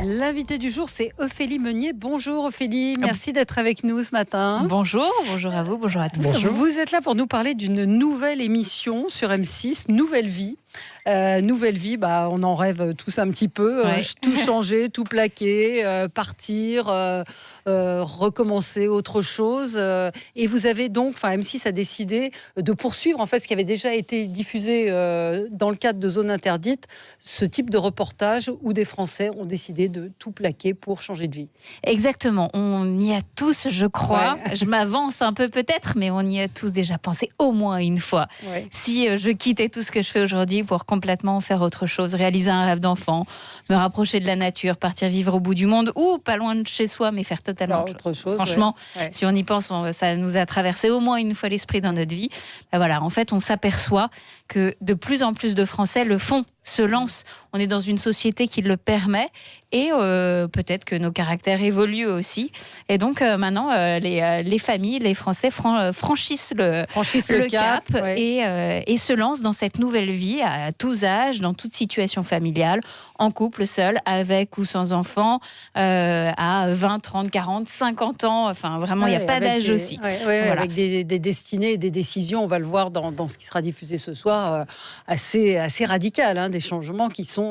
L'invité du jour, c'est Ophélie Meunier. Bonjour Ophélie, merci d'être avec nous ce matin. Bonjour à vous, bonjour à tous. Bonjour. Vous êtes là pour nous parler d'une nouvelle émission sur M6, Nouvelle Vie. Nouvelle vie, on en rêve tous un petit peu, tout changer, tout plaquer, partir, recommencer autre chose. Et vous avez donc, M6 a décidé de poursuivre en fait ce qui avait déjà été diffusé dans le cadre de Zone Interdite, ce type de reportage où des Français ont décidé de tout plaquer pour changer de vie. Exactement, on y a tous, je crois. Ouais. Je m'avance un peu peut-être, mais on y a tous déjà pensé au moins une fois. Ouais. Si je quittais tout ce que je fais aujourd'hui pour complètement faire autre chose, réaliser un rêve d'enfant, me rapprocher de la nature, partir vivre au bout du monde ou pas loin de chez soi, mais faire totalement autre chose. Franchement, si on y pense, ça nous a traversé au moins une fois l'esprit dans notre vie. Voilà, en fait, on s'aperçoit que de plus en plus de Français le font, se lancent. On est dans une société qui le permet et peut-être que nos caractères évoluent aussi. Et donc maintenant, les familles, les Français franchissent le cap et se lancent dans cette nouvelle vie à tous âges, dans toute situation familiale, en couple, seul, avec ou sans enfant, à 20, 30, 40, 50 ans. Enfin, vraiment, il n'y a pas d'âge aussi. Voilà. Avec des destinées et des décisions, on va le voir dans ce qui sera diffusé ce soir, assez radical, des changements qui sont...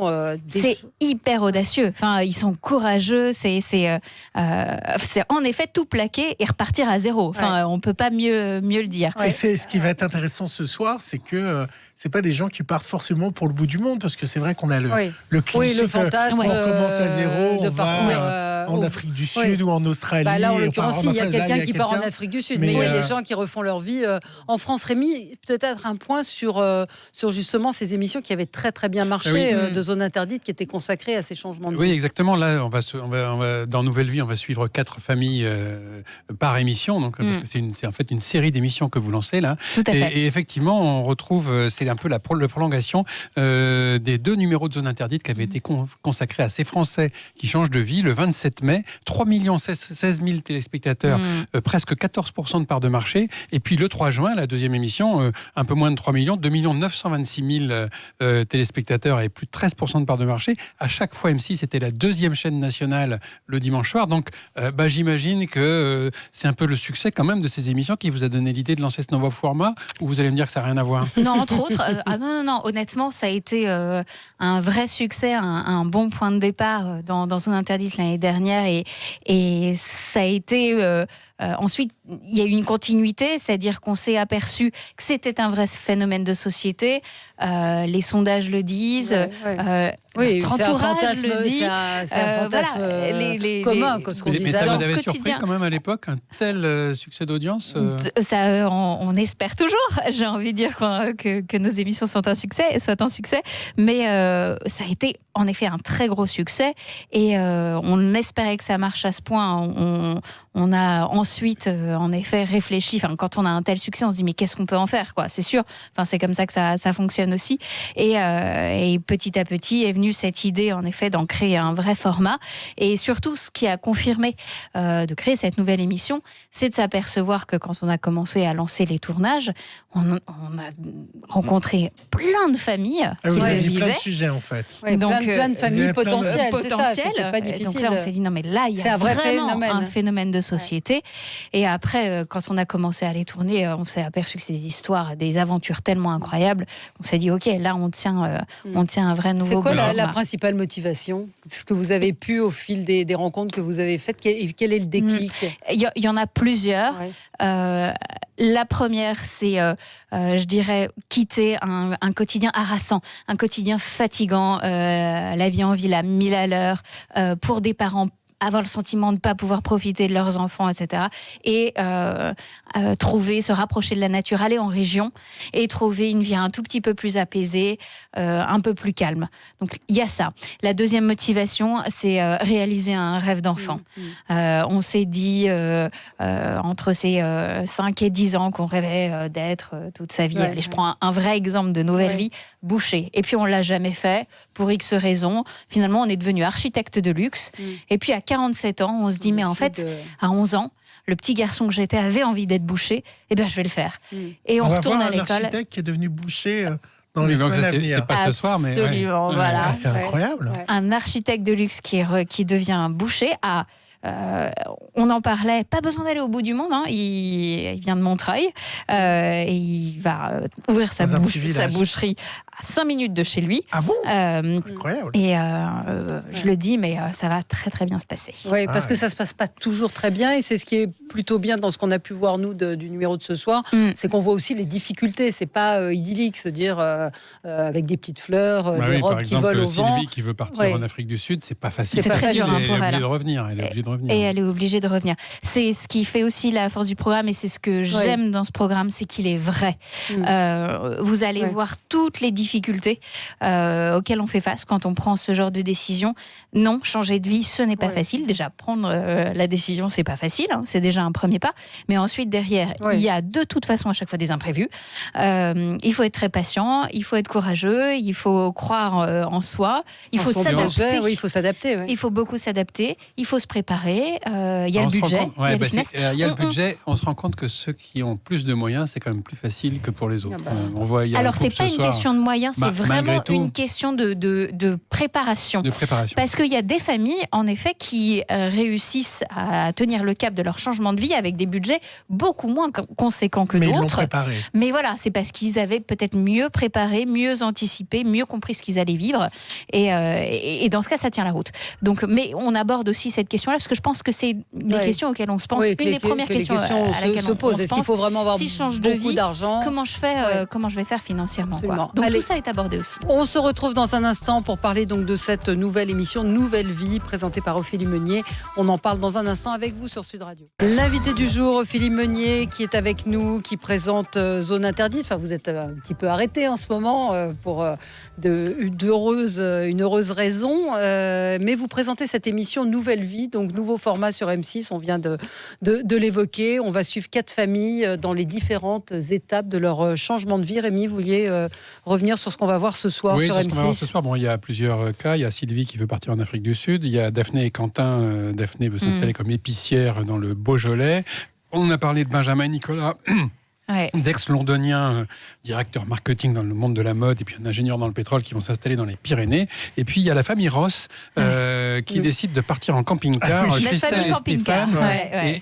C'est hyper audacieux. Enfin, ils sont courageux. C'est en effet tout plaquer et repartir à zéro. Enfin, on ne peut pas mieux le dire. Et ce qui va être intéressant ce soir, c'est que c'est pas des gens qui partent forcément pour le bout du monde, parce que c'est vrai qu'on a le cliché, le fantasme, on recommence à zéro, de on partir va en Afrique du Sud ou en Australie. Là, en l'occurrence, il y a quelqu'un qui part en Afrique du Sud, mais il y a des gens qui refont leur vie en France. Rémi, peut-être un point sur justement ces émissions qui avaient très très bien marché, de Zone Interdite, qui étaient consacrées à ces changements de vie. Oui, exactement. Là, on va dans Nouvelle Vie, on va suivre 4 familles par émission, donc parce que c'est en fait une série d'émissions que vous lancez là. Tout à fait. Et effectivement, on retrouve, c'est un peu la prolongation des 2 numéros de Zone Interdite qui avaient été consacrés à ces Français qui changent de vie. Le 27 mai, 3 16 000 téléspectateurs, presque 14% de part de marché. Et puis le 3 juin, la deuxième émission, un peu moins de 3 millions, 2 926 000 téléspectateurs et plus de 13% de part de marché. À chaque fois, M6 c'était la 2e chaîne nationale le dimanche soir. Donc, j'imagine que c'est un peu le succès quand même de ces émissions qui vous a donné l'idée de lancer ce nouveau format, ou vous allez me dire que ça n'a rien à voir? Non, entre autres. Non. Honnêtement, ça a été un vrai succès, un bon point de départ dans Zone Interdite l'année dernière. Et ça a été... ensuite, il y a eu une continuité, c'est-à-dire qu'on s'est aperçu que c'était un vrai phénomène de société. Les sondages le disent. Notre entourage le dit. C'est un fantasme commun. Mais ça vous avait surpris quand même à l'époque, un tel succès d'audience Ça, on espère toujours. J'ai envie de dire que nos émissions soient un succès. Mais ça a été en effet un très gros succès. Et on espérait que ça marche à ce point. On a ensuite, en effet, réfléchi. Enfin, quand on a un tel succès, on se dit mais qu'est-ce qu'on peut en faire, quoi. C'est sûr. Enfin, c'est comme ça que ça fonctionne aussi. Et petit à petit est venue cette idée, en effet, d'en créer un vrai format. Et surtout, ce qui a confirmé de créer cette nouvelle émission, c'est de s'apercevoir que quand on a commencé à lancer les tournages, on a rencontré plein de familles qui le vivaient. Plein de sujets, en fait. Donc, plein de familles potentielles. C'était pas difficile. Donc là, on s'est dit non, mais là, il y a vraiment un phénomène de société. Et après, quand on a commencé à les tourner, on s'est aperçu que ces histoires, des aventures tellement incroyables, on s'est dit ok, là, on tient un vrai nouveau. C'est quoi la principale motivation? Ce que vous avez pu au fil des rencontres que vous avez faites, quel est le déclic? Il y en a plusieurs. La première, c'est, je dirais, quitter un quotidien harassant, un quotidien fatigant, la vie en ville à 1000 à l'heure, pour des parents avoir le sentiment de ne pas pouvoir profiter de leurs enfants, etc. Et se rapprocher de la nature, aller en région et trouver une vie un tout petit peu plus apaisée, un peu plus calme. Donc, il y a ça. La deuxième motivation, c'est réaliser un rêve d'enfant. On s'est dit, entre ces 5 et 10 ans, qu'on rêvait d'être toute sa vie. Allez, je prends un vrai exemple de nouvelle vie, boucher. Et puis, on ne l'a jamais fait, pour X raisons. Finalement, on est devenu architecte de luxe. Et puis, à 47 ans, on se dit, mais en fait, à 11 ans, le petit garçon que j'étais avait envie d'être boucher, eh bien, je vais le faire. Et on retourne à l'école. Un architecte qui est devenu boucher dans les semaines à c'est venir. pas ce soir, mais Absolument, voilà. C'est incroyable. Ouais. Un architecte de luxe qui devient boucher on en parlait, pas besoin d'aller au bout du monde, hein. Il vient de Montreuil et il va ouvrir sa boucherie à 5 minutes de chez lui. Ah bon Incroyable. Et je le dis, mais ça va très très bien se passer. Oui, parce que ça se passe pas toujours très bien, et c'est ce qui est plutôt bien dans ce qu'on a pu voir nous du numéro de ce soir, c'est qu'on voit aussi les difficultés. C'est pas idyllique, se dire avec des petites fleurs, des robes qui volent au vent. Sylvie qui veut partir en Afrique du Sud, c'est pas facile. C'est très dur pour elle. Elle est obligée de revenir. Et elle est obligée de revenir. C'est ce qui fait aussi la force du programme, et c'est ce que j'aime dans ce programme, c'est qu'il est vrai. Vous allez voir toutes les difficultés auxquelles on fait face quand on prend ce genre de décision. Non, changer de vie, ce n'est pas facile. Déjà, prendre la décision, c'est pas facile. Hein, c'est déjà un premier pas. Mais ensuite, derrière, il y a de toute façon à chaque fois des imprévus. Il faut être très patient, il faut être courageux, il faut croire en soi, il faut s'adapter. Oui, il faut s'adapter. Il faut beaucoup s'adapter, il faut se préparer. Il y a le budget, il y a le budget. On se rend compte que ceux qui ont plus de moyens, c'est quand même plus facile que pour les autres. On voit, alors, c'est pas une question de moyens, c'est vraiment une question de préparation. Parce qu'il y a des familles, en effet, qui réussissent à tenir le cap de leur changement de vie avec des budgets beaucoup moins conséquents que d'autres. Mais voilà, c'est parce qu'ils avaient peut-être mieux préparé, mieux anticipé, mieux compris ce qu'ils allaient vivre. Et dans ce cas, ça tient la route. Donc, mais on aborde aussi cette question-là, parce que je pense que c'est des questions auxquelles on se pense. Une des premières questions à laquelle se pose. Est-ce qu'il faut vraiment avoir beaucoup d'argent ? Comment je vais faire financièrement, quoi. Donc tout ça est abordé aussi. On se retrouve dans un instant pour parler donc de cette nouvelle émission Nouvelle Vie présentée par Ophélie Meunier. On en parle dans un instant avec vous sur Sud Radio. L'invité du jour, Ophélie Meunier, qui est avec nous, qui présente Zone Interdite. Enfin, vous êtes un petit peu arrêtée en ce moment pour une heureuse raison, mais vous présentez cette émission Nouvelle Vie, donc nouveau format sur M6. On vient de l'évoquer. On va suivre 4 familles dans les différentes étapes de leur changement de vie. Rémi, vous vouliez revenir sur ce qu'on va voir ce soir sur M6 ? Oui, ce soir, il y a plusieurs cas. Il y a Sylvie qui veut partir en Afrique du Sud. Il y a Daphné et Quentin. Daphné veut s'installer comme épicière dans le Beaujolais. On a parlé de Benjamin Nicolas. D'ex-londonien, directeur marketing dans le monde de la mode, et puis un ingénieur dans le pétrole qui vont s'installer dans les Pyrénées. Et puis il y a la famille Ross qui décide de partir en camping-car, Christelle et Stéphane.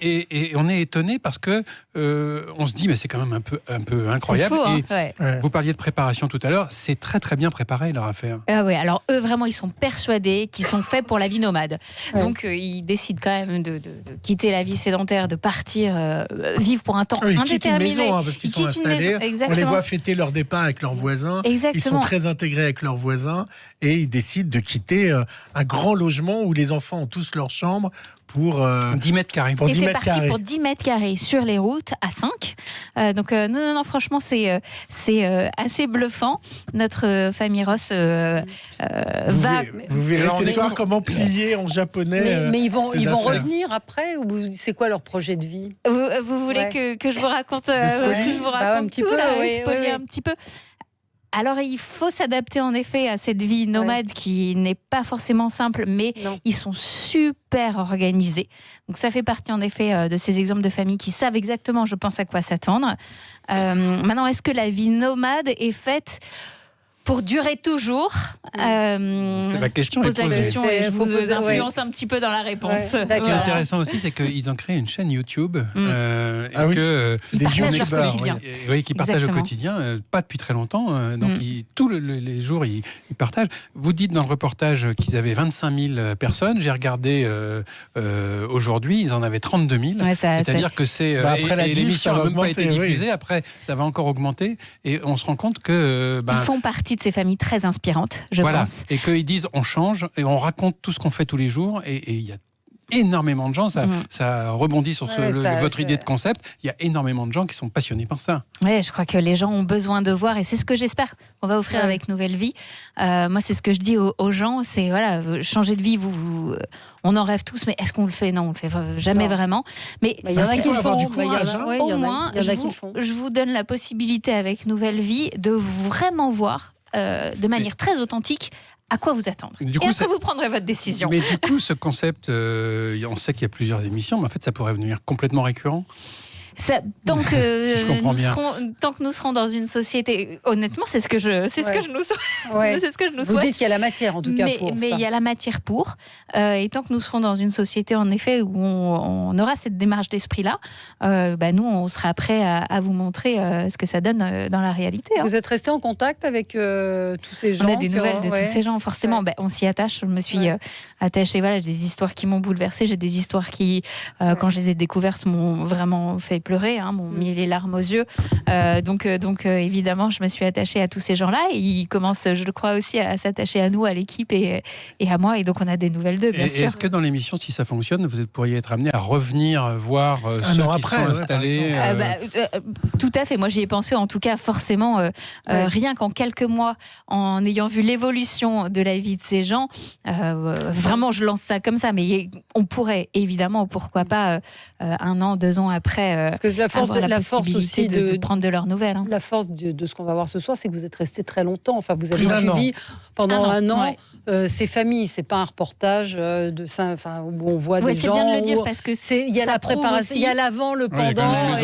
Et on est étonné parce que on se dit mais c'est quand même un peu incroyable. C'est fou, Vous parliez de préparation tout à l'heure, c'est très très bien préparé leur affaire. Alors eux vraiment ils sont persuadés qu'ils sont faits pour la vie nomade. Donc ils décident quand même de quitter la vie sédentaire, de partir vivre pour un temps indéterminé. Parce qu'ils sont installés, on les voit fêter leur départ avec leurs voisins. Ils sont très intégrés avec leurs voisins et ils décident de quitter un grand logement où les enfants ont tous leur chambre pour 10 mètres carrés. Et c'est parti pour 10 mètres carrés sur les routes à 5. Donc non, franchement, c'est assez bluffant. Notre famille Ross va... Vous verrez ce soir comment plier en japonais. Mais ils vont revenir après, ou c'est quoi leur projet de vie ? Vous voulez que je vous raconte, un petit peu, un petit peu. Alors, il faut s'adapter en effet à cette vie nomade qui n'est pas forcément simple, mais ils sont super organisés. Donc, ça fait partie en effet de ces exemples de familles qui savent exactement, je pense, à quoi s'attendre. Maintenant, est-ce que la vie nomade est faite pour durer toujours? C'est la question. Je pose la question et je vous influence un petit peu dans la réponse. Ce qui est intéressant aussi, c'est qu'ils ont créé une chaîne YouTube et que ils partagent leur quotidien. Qui partagent au quotidien, pas depuis très longtemps. Donc tous les jours, ils partagent. Vous dites dans le reportage qu'ils avaient 25 000 personnes. J'ai regardé aujourd'hui, ils en avaient 32 000. C'est-à-dire que c'est... et l'émission n'a même pas été diffusée. Après, ça va encore augmenter. Et on se rend compte que... ils font partie de ces familles très inspirantes, je pense. Et qu'ils disent on change et on raconte tout ce qu'on fait tous les jours, et il y a énormément de gens, ça rebondit sur votre idée de concept, il y a énormément de gens qui sont passionnés par ça. Oui, je crois que les gens ont besoin de voir, et c'est ce que j'espère qu'on va offrir avec Nouvelle Vie. Moi, c'est ce que je dis aux gens, c'est changer de vie, on en rêve tous, mais est-ce qu'on le fait? Non, on le fait jamais vraiment. Mais il y en a qui le font. Au moins, je vous donne la possibilité avec Nouvelle Vie de vraiment voir de manière très authentique à quoi vous attendre. Et après, vous prendrez votre décision. Mais du coup, ce concept, on sait qu'il y a plusieurs émissions, mais en fait, ça pourrait devenir complètement récurrent. Tant que nous serons dans une société, honnêtement, c'est ce que je nous souhaite. C'est ce que je nous souhaite. Vous dites qu'il y a la matière, en tout cas, pour mais ça. il y a la matière pour. Et tant que nous serons dans une société, en effet, où on aura cette démarche d'esprit-là, nous, on sera prêts à vous montrer ce que ça donne dans la réalité. Vous êtes resté en contact avec tous ces gens? On a des nouvelles de tous ces gens, forcément. On s'y attache. Je me suis attachée. Voilà, j'ai des histoires qui m'ont bouleversée. J'ai des histoires qui, quand je les ai découvertes, m'ont vraiment fait pleurer, m'ont mis les larmes aux yeux. Donc, évidemment, je me suis attachée à tous ces gens-là. Et ils commencent, je le crois aussi, à s'attacher à nous, à l'équipe et à moi. Et donc, on a des nouvelles d'eux, bien sûr. Est-ce que dans l'émission, si ça fonctionne, vous pourriez être amené à revenir voir ceux qui sont installés Tout à fait. Moi, j'y ai pensé, en tout cas, forcément, rien qu'en quelques mois, en ayant vu l'évolution de la vie de ces gens, vraiment, je lance ça comme ça. Mais on pourrait, évidemment, pourquoi pas, 1 an, 2 ans après, parce que la force aussi de prendre de leurs nouvelles. La force de ce qu'on va voir ce soir, c'est que vous êtes resté très longtemps. Enfin, vous avez suivi pendant 1 an ces familles. C'est pas un reportage où on voit des gens. C'est bien de le dire parce que il y a la préparation, il y a l'avant, le pendant.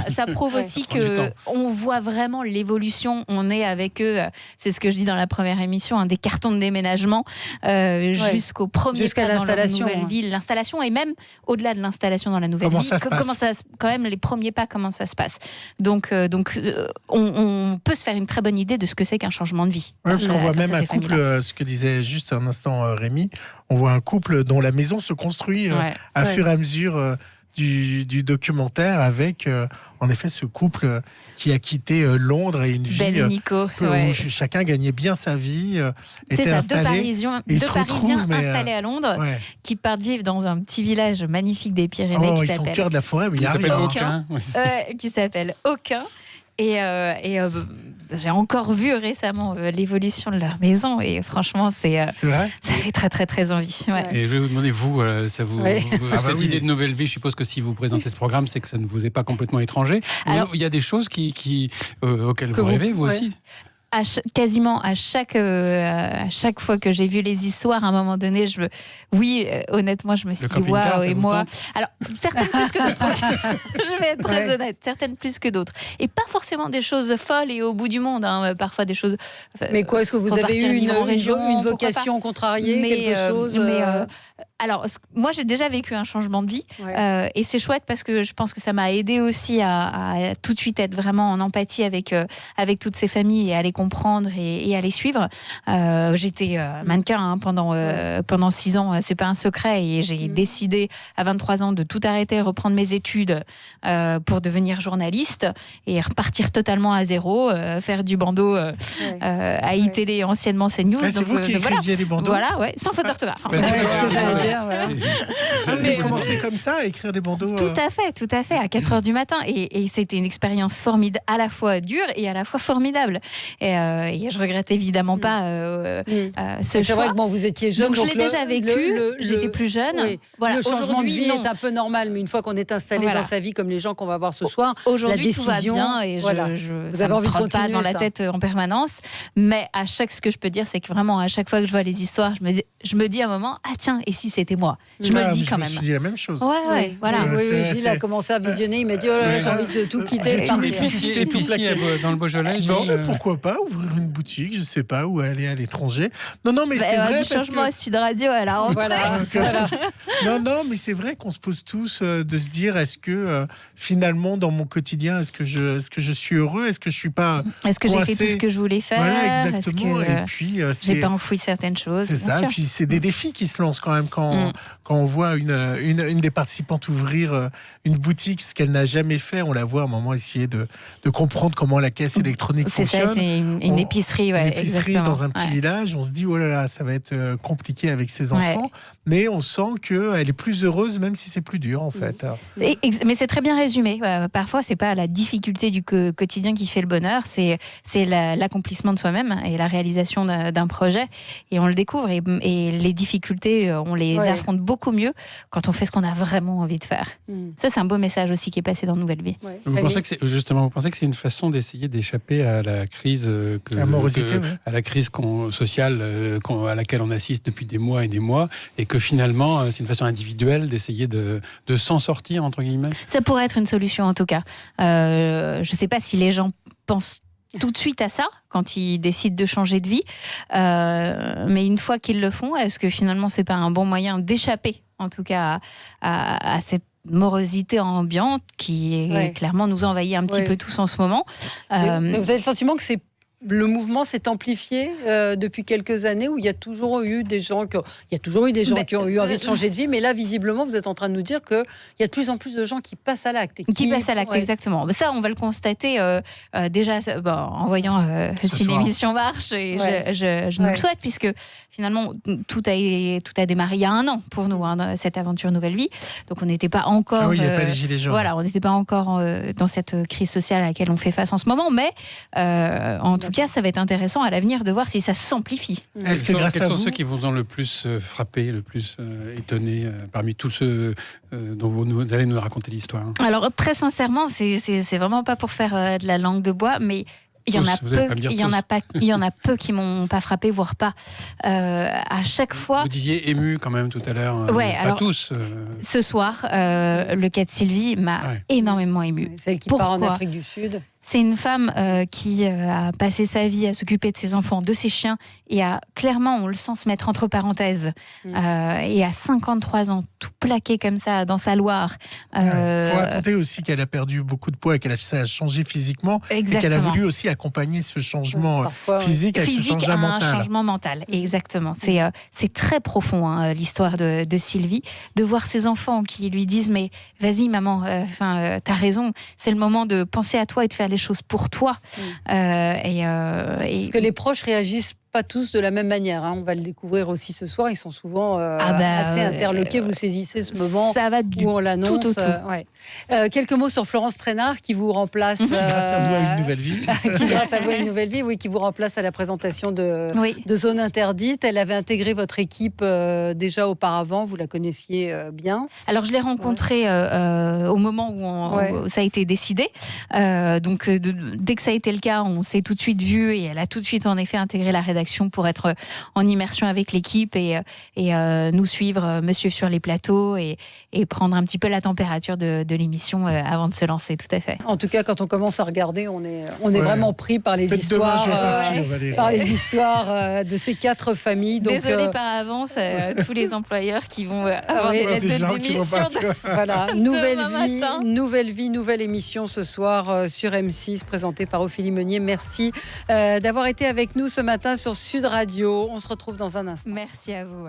Ça prouve aussi que on voit vraiment l'évolution. On est avec eux. C'est ce que je dis dans la première émission, des cartons de déménagement jusqu'au premier pas dans leur nouvelle ville, l'installation et même au-delà de l'installation dans la nouvelle ville. Quand même les premiers pas, comment ça se passe. Donc on peut se faire une très bonne idée de ce que c'est qu'un changement de vie. Parce qu'on voit même un couple, ce que disait juste un instant Rémi, on voit un couple dont la maison se construit à fur et à mesure du documentaire avec en effet ce couple qui a quitté Londres et une vie où chacun gagnait bien sa vie, était ça, installé. Deux Parisiens installés à Londres qui partent vivre dans un petit village magnifique des Pyrénées qui s'appelle... Ils sont au cœur de la forêt, mais il y a Aucun. Qui s'appelle Aucun. Et j'ai encore vu récemment l'évolution de leur maison et franchement, c'est vrai, ça fait très très très envie. Et je vais vous demander, cette idée de nouvelle vie, je suppose que si vous présentez ce programme, c'est que ça ne vous est pas complètement étranger. Alors, il y a des choses auxquelles vous rêvez, vous aussi. Quasiment à chaque fois que j'ai vu les histoires, à un moment donné, honnêtement, je me suis dit waouh, et moi. Alors, certaines plus que d'autres. Je vais être très honnête, certaines plus que d'autres. Et pas forcément des choses folles et au bout du monde, parfois des choses. Mais quoi, est-ce que vous avez eu une vocation contrariée, quelque chose alors, moi, j'ai déjà vécu un changement de vie et c'est chouette parce que je pense que ça m'a aidé aussi à tout de suite être vraiment en empathie avec toutes ces familles et à les comprendre et à les suivre. J'étais mannequin pendant 6 ans, c'est pas un secret, et j'ai décidé à 23 ans de tout arrêter, reprendre mes études pour devenir journaliste et repartir totalement à zéro, faire du bandeau à iTélé, anciennement CNews. C'est vous qui écriviez les bandeaux. Voilà, sans faute d'orthographe. Vous avez commencé comme ça à écrire des bandeaux Tout à fait, à 4h du matin. Et c'était une expérience formidable, à la fois dure et à la fois formidable. Et je regrette évidemment pas ce choix. C'est vrai que vous étiez jeune. Donc je l'ai déjà vécu, j'étais plus jeune. Voilà, le changement de vie est un peu normal, mais une fois qu'on est installé dans sa vie, comme les gens qu'on va voir ce soir, aujourd'hui, la décision, tout va bien et vous avez envie de continuer pas dans la tête en permanence. Mais ce que je peux dire, c'est que vraiment, à chaque fois que je vois les histoires, je me dis à un moment, tiens, et si c'était moi? Je me le dis quand même. Je me suis dit la même chose. Voilà. Gilles a commencé à visionner, il m'a dit j'ai envie de tout quitter. Épicier dans le Beaujolais. Non, mais pourquoi pas ouvrir une boutique, je sais pas, ou aller à l'étranger. Non, mais c'est vrai. Du changement à Sud Radio, alors. Non, mais c'est vrai qu'on se pose tous de se dire, est-ce que finalement dans mon quotidien, est-ce que je suis heureux, est-ce que je suis pas Est-ce que j'ai fait tout ce que je voulais faire? Voilà, exactement. Et puis j'ai pas enfoui certaines choses. C'est ça. Et puis c'est des défis qui se lancent quand même quand on voit une des participantes ouvrir une boutique, ce qu'elle n'a jamais fait. On la voit à un moment essayer de comprendre comment la caisse électronique fonctionne. C'est ça, c'est une épicerie, une épicerie dans un petit village. On se dit, oh là là, ça va être compliqué avec ses enfants. Mais on sent qu'elle est plus heureuse, même si c'est plus dur, en fait. Mais c'est très bien résumé. Parfois, c'est pas la difficulté du quotidien qui fait le bonheur, c'est l'accomplissement de soi-même et la réalisation d'un projet. Et on le découvre. Et les difficultés, on les les affronte beaucoup mieux quand on fait ce qu'on a vraiment envie de faire. Ça, c'est un beau message aussi qui est passé dans Nouvelle Vie. Vous pensez que c'est une façon d'essayer d'échapper à la crise, à la crise sociale à laquelle on assiste depuis des mois et que finalement, c'est une façon individuelle d'essayer de s'en sortir, entre guillemets? Ça pourrait être une solution, en tout cas. Je ne sais pas si les gens pensent tout de suite à ça quand ils décident de changer de vie, mais une fois qu'ils le font, est-ce que finalement c'est pas un bon moyen d'échapper, en tout cas, à cette morosité ambiante qui clairement nous envahit un petit peu tous en ce moment. Mais vous avez le sentiment que le mouvement s'est amplifié depuis quelques années, où il y a toujours eu des gens qui ont eu envie de changer de vie, mais là visiblement vous êtes en train de nous dire qu'il y a de plus en plus de gens qui passent à l'acte. Qui passent à l'acte, exactement. Ça, on va le constater déjà en voyant si l'émission marche, et je nous le souhaite, puisque finalement tout a démarré il y a 1 an pour nous, cette aventure Nouvelle Vie. Donc on n'était pas encore... il n'y a pas les gilets jaunes. Voilà, on n'était pas encore dans cette crise sociale à laquelle on fait face en ce moment, mais en tout cas, ça va être intéressant à l'avenir de voir si ça s'amplifie. Est-ce que quels sont ceux qui vous ont le plus frappé, le plus étonné parmi tous ceux dont vous allez nous raconter l'histoire? Alors très sincèrement, c'est vraiment pas pour faire de la langue de bois, mais il y en a peu qui m'ont pas frappé, voire pas. À chaque fois. Vous disiez ému quand même tout à l'heure. Pas tous. Ce soir, le cas de Sylvie m'a énormément ému. Celle qui part en Afrique du Sud. C'est une femme qui a passé sa vie à s'occuper de ses enfants, de ses chiens, et a clairement, on le sent, se mettre entre parenthèses. Et à 53 ans, tout plaqué comme ça dans sa Loire. Il faut raconter aussi qu'elle a perdu beaucoup de poids et qu'elle a changé physiquement. Exactement. Et qu'elle a voulu aussi accompagner ce changement physique avec ce changement mental. Un changement mental, exactement. C'est très profond, l'histoire de Sylvie. De voir ses enfants qui lui disent « Mais vas-y maman, t'as raison, c'est le moment de penser à toi et de faire les choses pour toi. Parce que les proches réagissent pas tous de la même manière. On va le découvrir aussi ce soir. Ils sont souvent assez interloqués. Vous saisissez ce moment où on l'annonce. Quelques mots sur Florence Traînard qui vous remplace. Grâce à vous à une nouvelle vie. Grâce à vous à une nouvelle vie, qui vous remplace à la présentation de Zone Interdite. Elle avait intégré votre équipe déjà auparavant. Vous la connaissiez bien. Alors je l'ai rencontrée au moment où ça a été décidé. Donc dès que ça a été le cas, on s'est tout de suite vu et elle a tout de suite en effet intégré la rédaction pour être en immersion avec l'équipe et nous suivre, me suivre sur les plateaux et prendre un petit peu la température de l'émission avant de se lancer, tout à fait. En tout cas, quand on commence à regarder, on est vraiment pris par les histoires, de ces 4 familles. Donc, désolée par avance tous les employeurs qui vont avoir des démissions. Voilà, nouvelle vie, nouvelle émission ce soir sur M6, présentée par Ophélie Meunier. Merci d'avoir été avec nous ce matin sur Sud Radio. On se retrouve dans un instant. Merci à vous.